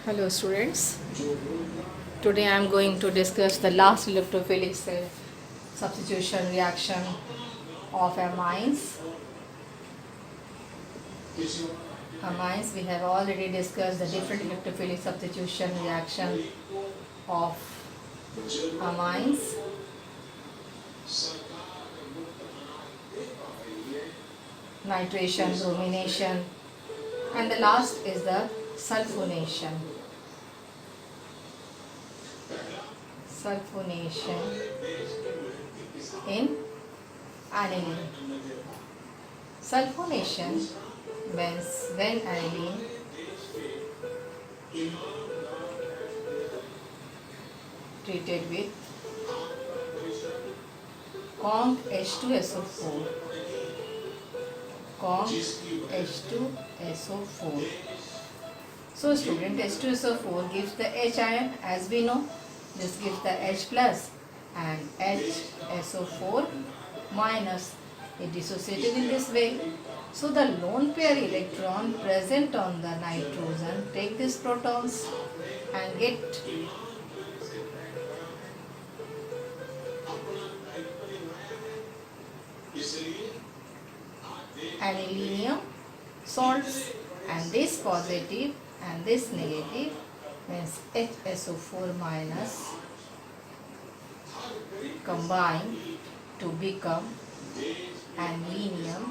Hello students, today I am going to discuss the last electrophilic substitution reaction of amines. Amines, we have already discussed the different electrophilic substitution reaction of amines. Nitration, bromination, and the last is the sulfonation. Sulfonation in aniline. Sulfonation means when aniline treated with conc H2SO4. Conc H2SO4. So student, H2SO4 gives the H ion as we know. This gives the H plus and HSO4 minus is dissociated in this way. So the lone pair electron present on the nitrogen take these protons and get anilinium salts, and this positive and this negative means HSO4 minus combine to become anilinium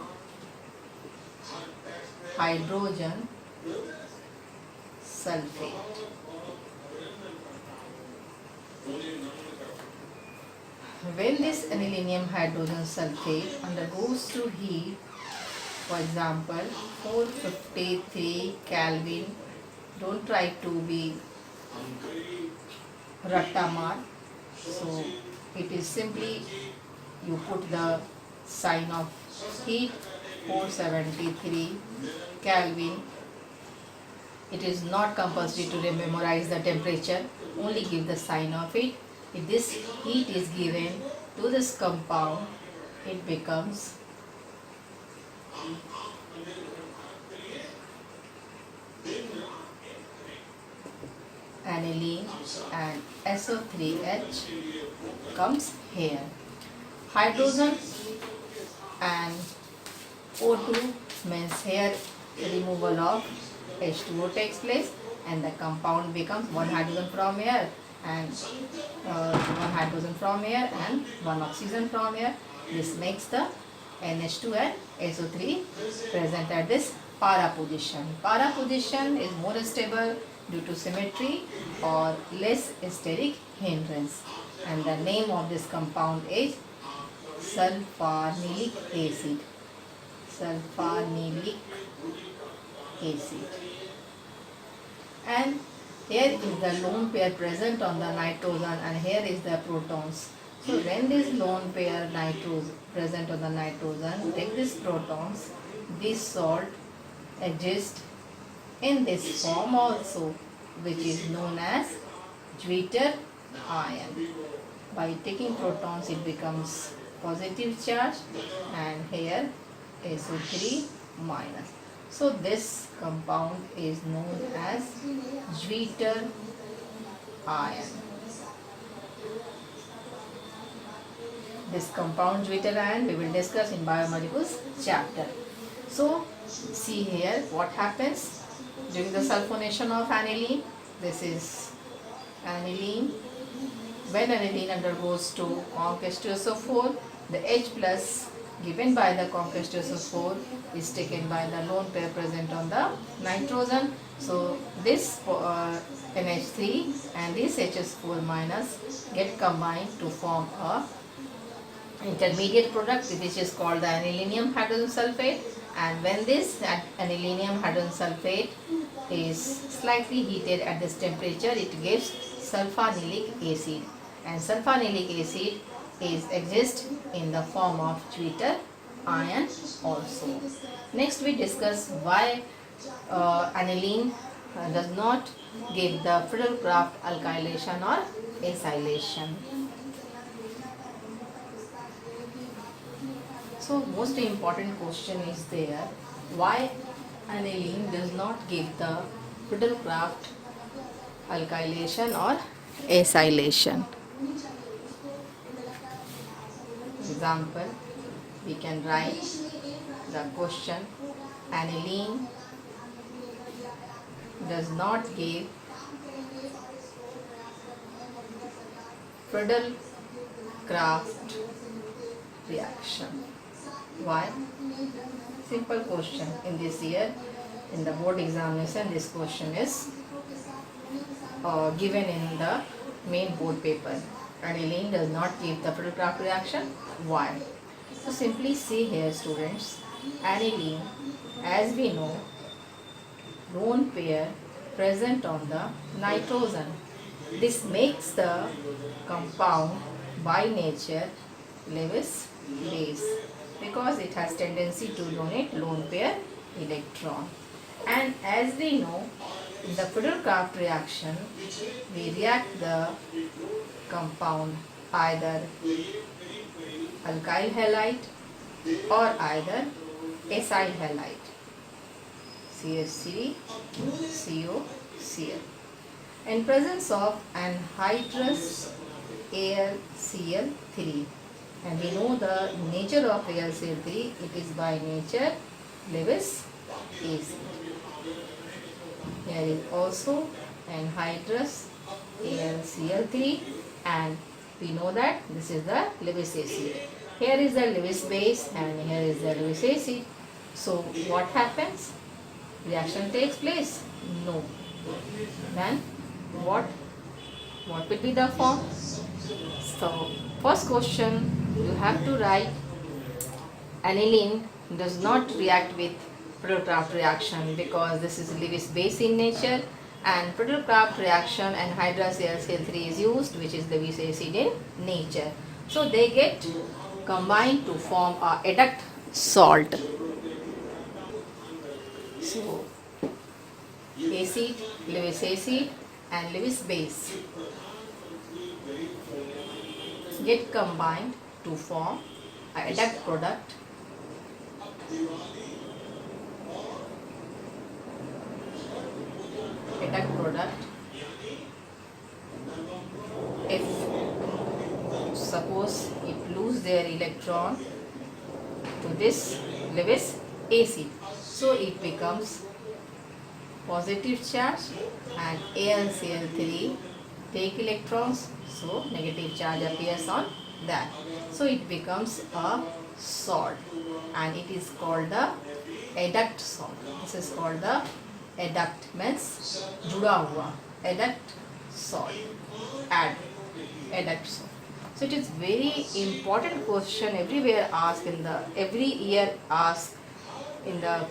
hydrogen sulfate. When this anilinium hydrogen sulfate undergoes to heat, for example 453 Kelvin, don't try to be Rattamar, so it is simply you put the sign of heat 473 Kelvin. It is not compulsory to memorize the temperature, only give the sign of it. If this heat is given to this compound, it becomes aniline and SO3H comes here. Hydrogen and O2 means here removal of H2O takes place and the compound becomes one hydrogen from here and one hydrogen from here and one oxygen from here. This makes the NH2 and SO3 present at this para position. Para position is more stable due to symmetry or less steric hindrance, and the name of this compound is sulfonilic acid. Sulfonilic acid. And here is the lone pair present on the nitrogen and here is the protons. So when this lone pair nitrogen present on the nitrogen take these protons, this salt exists in this form also, which is known as Zweiter ion. By taking protons it becomes positive charge and here SO3 minus. So this compound is known as Zweiter ion. This compound Zweiter ion we will discuss in biomolecules chapter. So see here what happens during the sulfonation of aniline. This is aniline. When aniline undergoes to conc H2SO4, the H plus given by the conc H2SO4 is taken by the lone pair present on the nitrogen. So this NH3 and this HS4 minus get combined to form a intermediate product which is called the anilinium hydrogen sulfate, and when this anilinium hydrogen sulfate is slightly heated at this temperature it gives sulfonilic acid, and sulfonilic acid exists in the form of Zweiter ion also. Next we discuss why aniline does not give the Friedel-Crafts alkylation or acylation. So most important question is there, why aniline does not give the Friedel-Crafts alkylation or acylation. Example, we can write the question: aniline does not give Friedel-Crafts reaction. Why? Simple question. In this year, in the board examination, this question is given in the main board paper. Aniline does not give the Friedel-Crafts reaction. Why? So simply see here, students. Aniline, as we know, lone pair present on the nitrogen. This makes the compound by nature Lewis base because it has tendency to donate lone pair electron. And as we know, in the Friedel-Crafts reaction, we react the compound either alkyl halide or either acyl halide, CH3, COCl. In presence of anhydrous AlCl3, and we know the nature of AlCl3, it is by nature Lewis acid. Here is also anhydrous AlCl3, and we know that this is the Lewis acid. Here is the Lewis base and here is the Lewis acid. So what happens? Reaction takes place? No. Then what will be the form? So first question, you have to write aniline does not react with Friedel-Crafts reaction because this is Lewis base in nature, and Friedel-Crafts reaction anhydrous AlCl3 is used, which is Lewis acid in nature. So they get combined to form a adduct salt. So acid, Lewis acid and Lewis base get combined to form a adduct product if suppose it lose their electron to this Lewis acid, so it becomes positive charge and AlCl3 take electrons, so negative charge appears on that, so it becomes a salt and it is called the adduct salt. This is called the adduct, means जुड़ा हुआ, adduct salt, adduct salt. So it is very important question, everywhere asked in the every year asked in the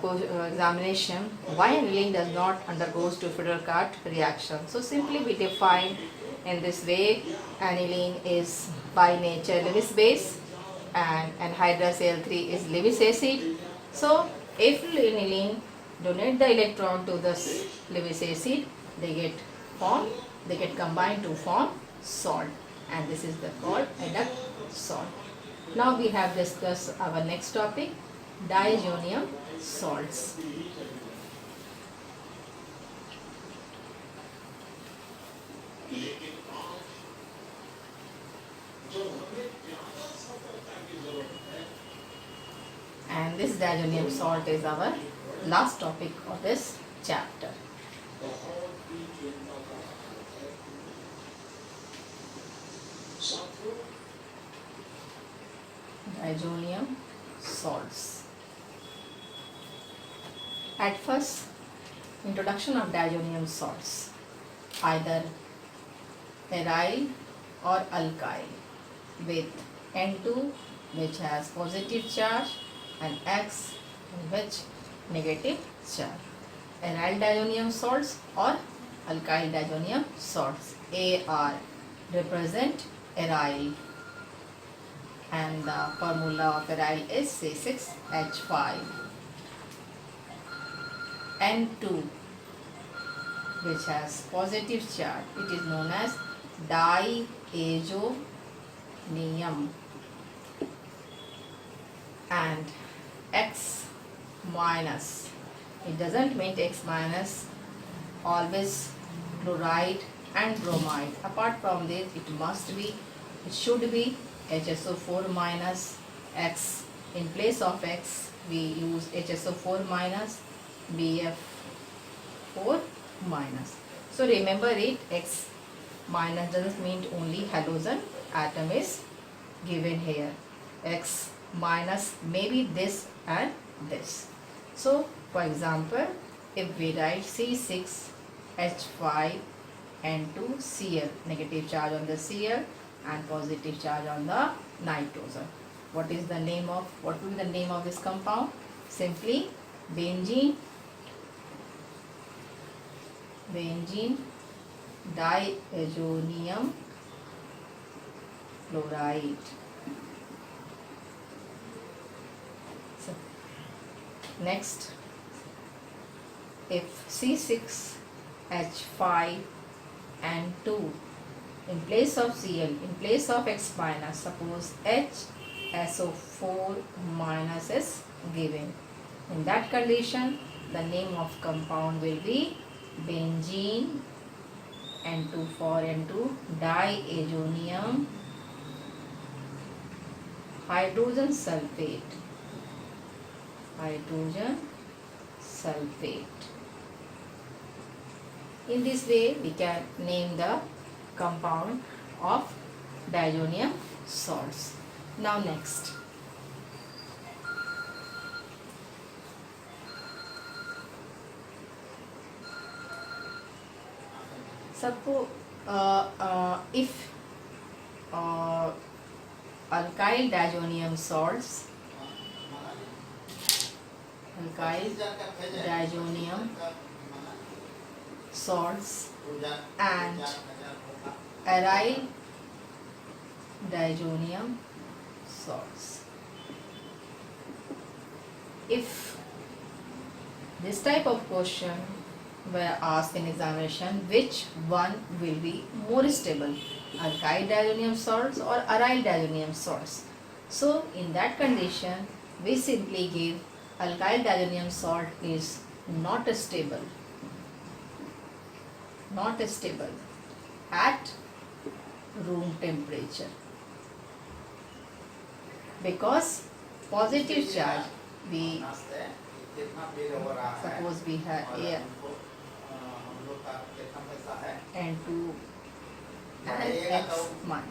examination, why aniline does not undergoes to Friedel-Crafts reaction. So simply we define in this way: aniline is by nature Lewis base and anhydrous Al3 is Lewis acid. So if aniline donate the electron to this Lewis acid, they get combined to form salt, and this is the called adduct salt. Now we have discussed our next topic, diazonium salts. And this diazonium salt is our last topic of this chapter. Diazonium salts. At first, introduction of diazonium salts, either aryl or alkyl with N2 which has positive charge and X which negative charge. Aryl diazonium salts or alkyl diazonium salts. Ar represent aryl and the formula of aryl is C6H5. N2 which has positive charge, it is known as diazonium, and X minus, it doesn't mean X minus, always chloride and bromide. Apart from this, it should be HSO4 minus X. In place of X, we use HSO4 minus BF4 minus. So remember it, X minus doesn't mean only halogen atom is given here. X minus maybe this and this. So for example, if we write C6H5N2Cl, negative charge on the Cl and positive charge on the nitrogen. What will be the name of this compound? Simply benzene diazonium chloride. So, next, if C6H5 and 2 in place of Cl, in place of X minus, suppose HSO4 minus is given. In that condition, the name of compound will be benzene N2 for N2 diazonium hydrogen sulfate. In this way, we can name the compound of diazonium salts. Now next, suppose if alkyl diazonium salts, and aryl diazonium salts. If this type of question were asked in examination, which one will be more stable, alkyl diazonium salts or aryl diazonium salts? So in that condition, we simply give alkyl diazonium salt is not stable at room temperature, because positive charge, suppose we have air N2 and X1.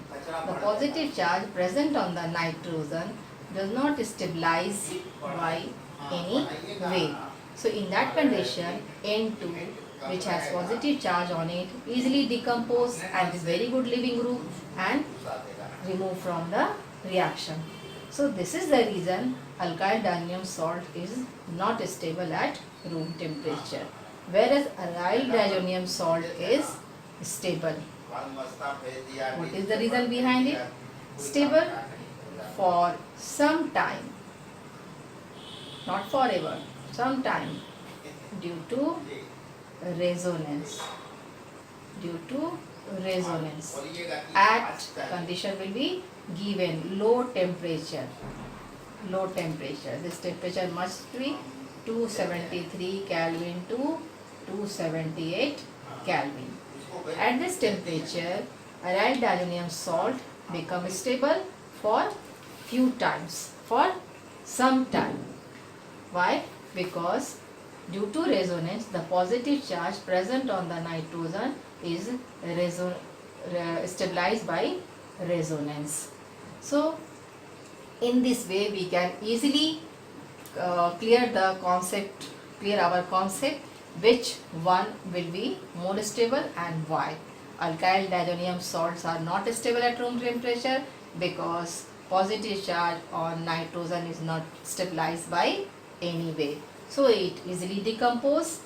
The positive charge present on the nitrogen does not stabilize by any way. So in that condition, N2, which has positive charge on it, easily decompose and is very good living group and remove from the reaction. So this is the reason alkyl diazonium salt is not stable at room temperature, whereas aryl diazonium salt is stable. What is the reason behind it? Stable for some time, not forever, some time, due to resonance. At condition will be given low temperature. This temperature must be 273 Kelvin to 278 Kelvin. At this temperature, aryl diazonium salt becomes stable for few times, for some time. Why? Because due to resonance, the positive charge present on the nitrogen is stabilized by resonance. So in this way, we can easily clear our concept which one will be more stable and why. Alkyl diazonium salts are not stable at room temperature because positive charge on nitrogen is not stabilized by any way. So it easily decomposes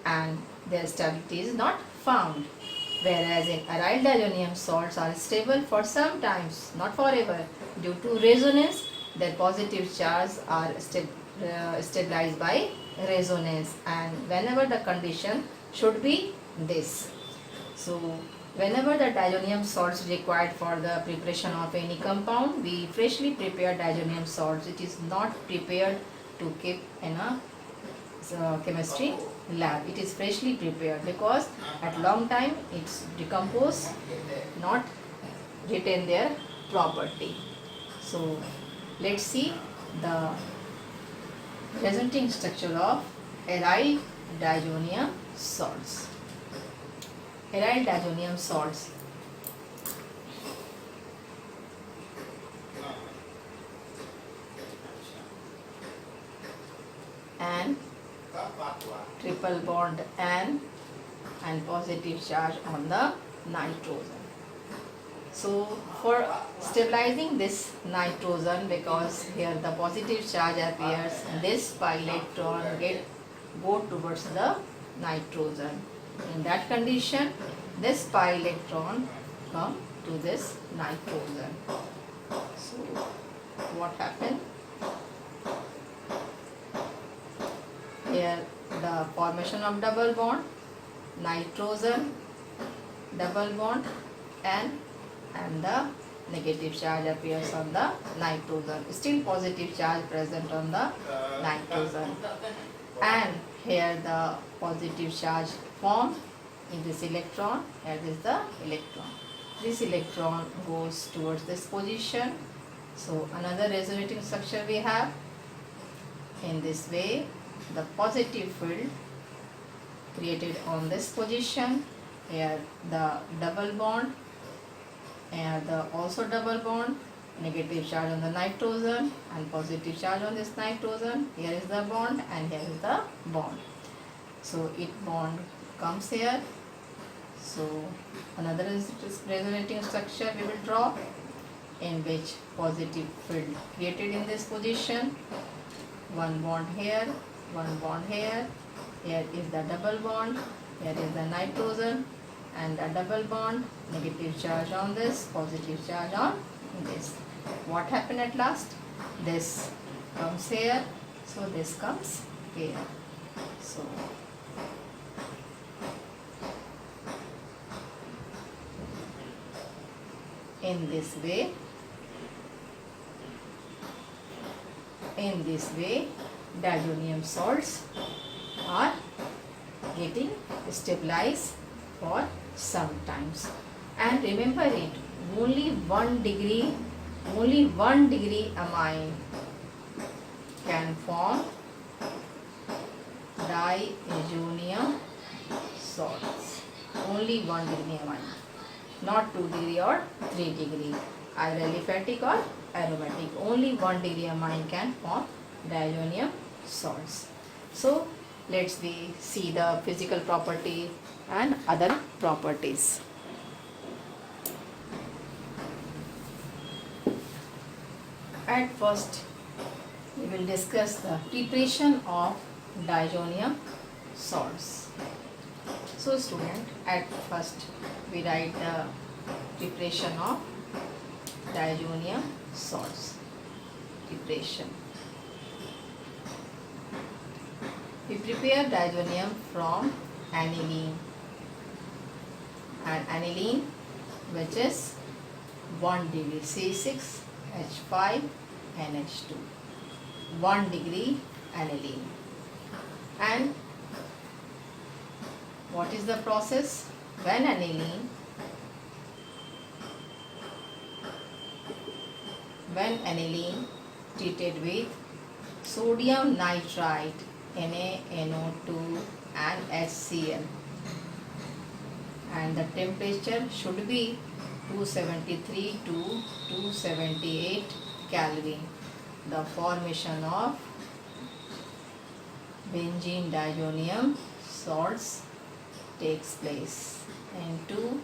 and their stability is not found. Whereas in aryl diazonium salts are stable for some times, not forever. Due to resonance, their positive charges are stabilized by resonance, and whenever the condition should be this. So whenever the diazonium salts required for the preparation of any compound, we freshly prepare diazonium salts. It is not prepared to keep in a chemistry lab. It is freshly prepared because at long time it's decomposed, not retain their property. So let's see the presenting structure of aryl diazonium salts. Aryl diazonium salts. And triple bond and positive charge on the nitrogen. So for stabilizing this nitrogen, because here the positive charge appears, this pi electron go towards the nitrogen. In that condition, this pi electron come to this nitrogen. So what happened? Here the formation of double bond, nitrogen, double bond, and the negative charge appears on the nitrogen. Still positive charge present on the nitrogen. And here the positive charge formed in this electron. Here is the electron. This electron goes towards this position. So another resonating structure we have. In this way, the positive field created on this position. Here the double bond, and also double bond, negative charge on the nitrogen and positive charge on this nitrogen. Here is the bond and here is the bond. So it bond comes here. So another resonating structure we will draw, in which positive field created in this position. One bond here, one bond here. Here is the double bond, here is the nitrogen and the double bond, negative charge on this, positive charge on this. What happened at last? This comes here, so this comes here. So in this way diazonium salts are getting stabilized for some times. And remember it, only 1 degree amine can form diazonium salts. Only 1 degree amine, not 2 degree or 3 degree, either aliphatic or aromatic. Only 1 degree amine can form diazonium salts. So let's see the physical property and other properties. At first, we will discuss the preparation of diazonium salts. So student, at first we write the preparation of diazonium salts. Preparation. We prepare diazonium from aniline, and aniline which is 1 degree C6H5NH2, 1 degree aniline. And what is the process? When aniline treated with sodium nitrite NaNO2 and HCl, and the temperature should be 273 to 278 Kelvin. The formation of benzene diazonium salts takes place. N2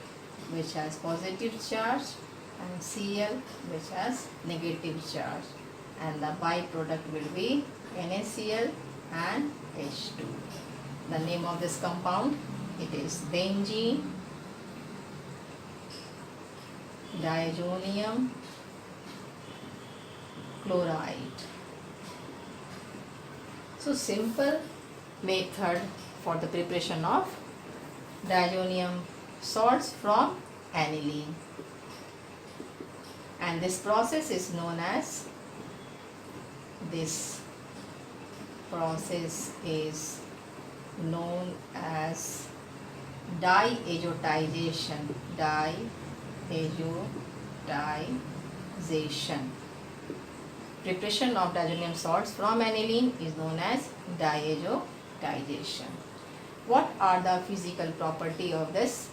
which has positive charge and Cl which has negative charge, and the byproduct will be NaCl and H2. The name of this compound, it is benzene diazonium chloride. So simple method for the preparation of diazonium salts from aniline, and this process is known as known as diazotization. Diazotization. Preparation of diazonium salts from aniline is known as diazotization. What are the physical property of this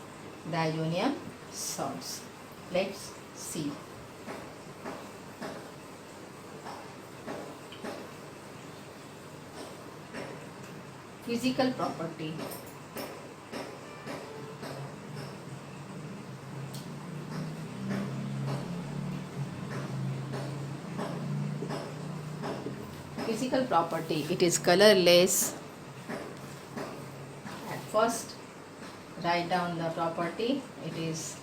diazonium salts? Let's see. Physical property. Physical property. It is colorless. At first, write down the property. It is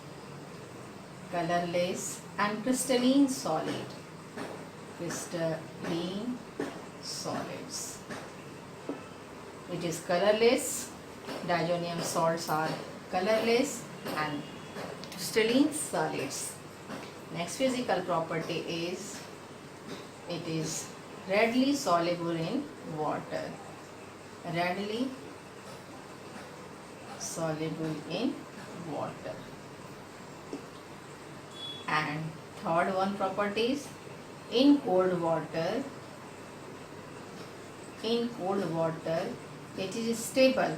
colorless and crystalline solid. Crystalline solids. It is colorless. Diazonium salts are colorless and crystalline solids. Next physical property is it is readily soluble in water. Readily soluble in water. And third one property is in cold water. In cold water it is stable.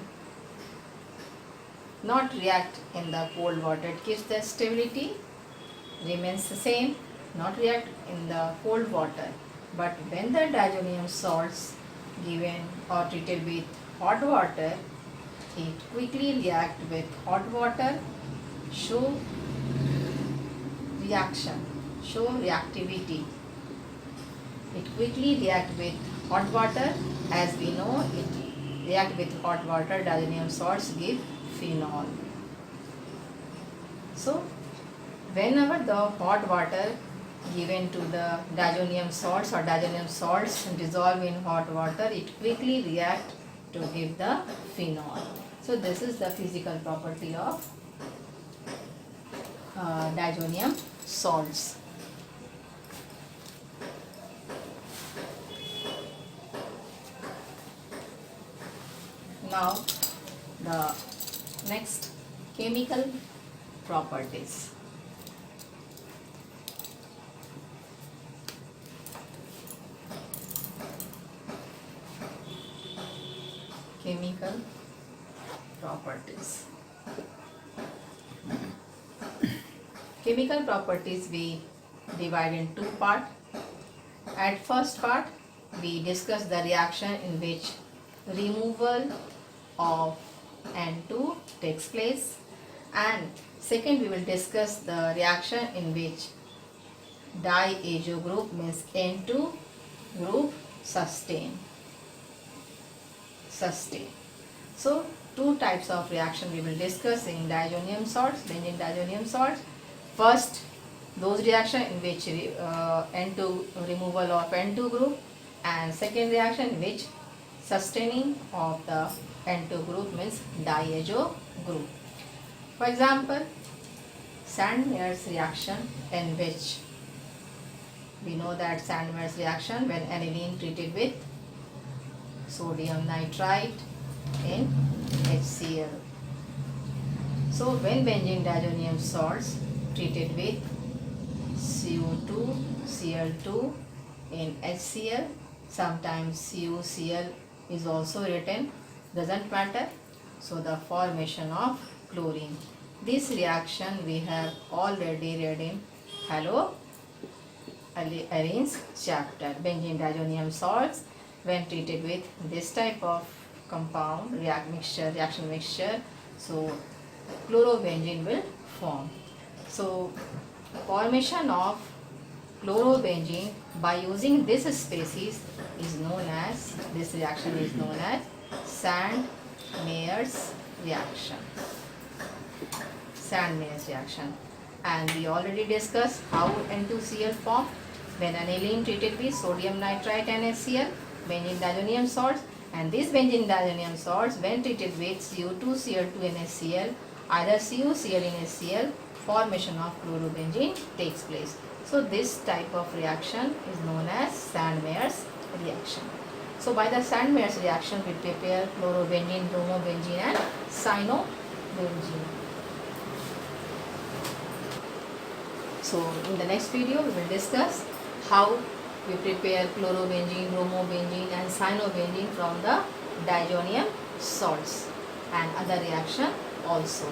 Not react in the cold water. It keeps the stability, remains the same, not react in the cold water. But when the diazonium salts given or treated with hot water, it quickly react with hot water, show reaction, show reactivity. It quickly react with hot water. As we know, it react with hot water. Diazonium salts give phenol. So, whenever the hot water given to the diazonium salts or diazonium salts dissolve in hot water, it quickly react to give the phenol. So, this is the physical property of diazonium salts. Now, the next chemical properties. Chemical properties. Chemical properties we divide in two parts. At first part, we discuss the reaction in which removal of N2 takes place, and second we will discuss the reaction in which diazo group means N2 group sustain. So two types of reaction we will discuss in diazonium salts, benzene diazonium salts. First, those reaction in which N2 removal of N2 group, and second reaction in which sustaining of the N2 group means diazo group. For example, Sandmeyer's reaction, in which we know that Sandmeyer's reaction when aniline treated with sodium nitrite in HCl. So when benzene diazonium salts treated with CO2, Cl2 in HCl, sometimes CuCl is also written, doesn't matter. So the formation of chlorine. This reaction we have already read in haloarenes chapter. Benzene diazonium salts when treated with this type of compound reaction mixture, so chlorobenzene will form. So formation of chlorobenzene by using this species is known as, this reaction is known as Sandmeyer's reaction. Sandmeyer's reaction. And we already discussed how N2Cl formed when aniline treated with sodium nitrite and HCl, benzene diazonium salts, and these benzene diazonium salts when treated with CO2, Cl2 and HCl, either CuCl in HCl, formation of chlorobenzene takes place. So this type of reaction is known as Sandmeyer's reaction. So by the Sandmeier's reaction, we prepare chlorobenzene, bromobenzene and cyanobenzene. So in the next video, we will discuss how we prepare chlorobenzene, bromobenzene and cyanobenzene from the diazonium salts and other reaction also.